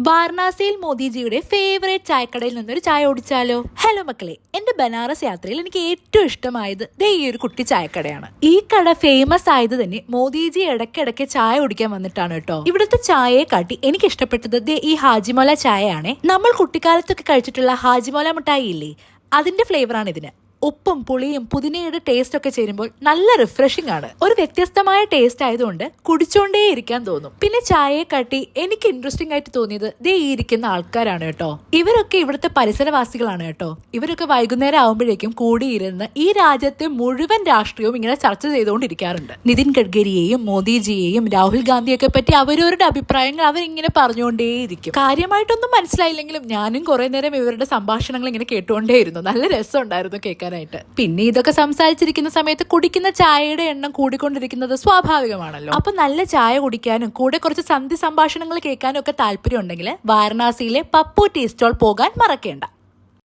വാരണാസിയിൽ മോദിജിയുടെ favourite ചായക്കടയിൽ നിന്നൊരു ചായ ഓടിച്ചാലോ? ഹലോ മക്കളെ, എന്റെ ബനാറസ് യാത്രയിൽ എനിക്ക് ഏറ്റവും ഇഷ്ടമായത് ഈ ഒരു കുട്ടി ചായക്കടയാണ്. ഈ കട ഫേമസ് ആയത് തന്നെ മോദിജി ഇടയ്ക്കിടയ്ക്ക് ചായ കുടിക്കാൻ വന്നിട്ടാണ് കേട്ടോ. ഇവിടുത്തെ ചായയെ കാട്ടി എനിക്ക് ഇഷ്ടപ്പെട്ടത് ഈ ഹാജിമോല ചായയാണ്. നമ്മൾ കുട്ടിക്കാലത്തൊക്കെ കഴിച്ചിട്ടുള്ള ഹാജിമോല മിഠായി ഇല്ലേ, അതിന്റെ ഫ്ലേവറാണ് ഇതിന്. ഉപ്പും പുളിയും പുതിനയുടെ ടേസ്റ്റ് ഒക്കെ ചേരുമ്പോൾ നല്ല റിഫ്രഷിംഗ് ആണ്. ഒരു വ്യത്യസ്തമായ ടേസ്റ്റ് ആയതുകൊണ്ട് കുടിച്ചോണ്ടേ ഇരിക്കാൻ തോന്നും. പിന്നെ ചായയെ കാട്ടി എനിക്ക് ഇൻട്രസ്റ്റിംഗ് ആയിട്ട് തോന്നിയത് ഈ ഇരിക്കുന്ന ആൾക്കാരാണ് കേട്ടോ. ഇവരൊക്കെ ഇവിടുത്തെ പരിസരവാസികളാണ് കേട്ടോ. ഇവരൊക്കെ വൈകുന്നേരം ആവുമ്പോഴേക്കും കൂടിയിരുന്ന് ഈ രാജ്യത്തെ മുഴുവൻ രാഷ്ട്രീയവും ഇങ്ങനെ ചർച്ച ചെയ്തുകൊണ്ടിരിക്കാറുണ്ട്. നിതിൻ ഗഡ്കരിയെയും മോദിജിയെയും രാഹുൽ ഗാന്ധിയൊക്കെ പറ്റി അവരവരുടെ അഭിപ്രായങ്ങൾ അവരിങ്ങനെ പറഞ്ഞുകൊണ്ടേയിരിക്കും. കാര്യമായിട്ടൊന്നും മനസ്സിലായില്ലെങ്കിലും ഞാനും കുറെ നേരം ഇവരുടെ സംഭാഷണങ്ങൾ ഇങ്ങനെ കേട്ടുകൊണ്ടേയിരുന്നു. നല്ല രസമുണ്ടായിരുന്നു കേൾക്കാൻ. പിന്നെ ഇതൊക്കെ സംസാരിച്ചിരിക്കുന്ന സമയത്ത് കുടിക്കുന്ന ചായയുടെ എണ്ണം കൂടിക്കൊണ്ടിരിക്കുന്നത് സ്വാഭാവികമാണല്ലോ. അപ്പൊ നല്ല ചായ കുടിക്കാനും കൂടെ കുറച്ച് സന്ധി സംഭാഷണങ്ങൾ കേൾക്കാനും ഒക്കെ താല്പര്യം ഉണ്ടെങ്കിൽ വാരണാസിയിലെ പപ്പു ടീ സ്റ്റോൾ പോകാൻ മറക്കേണ്ട.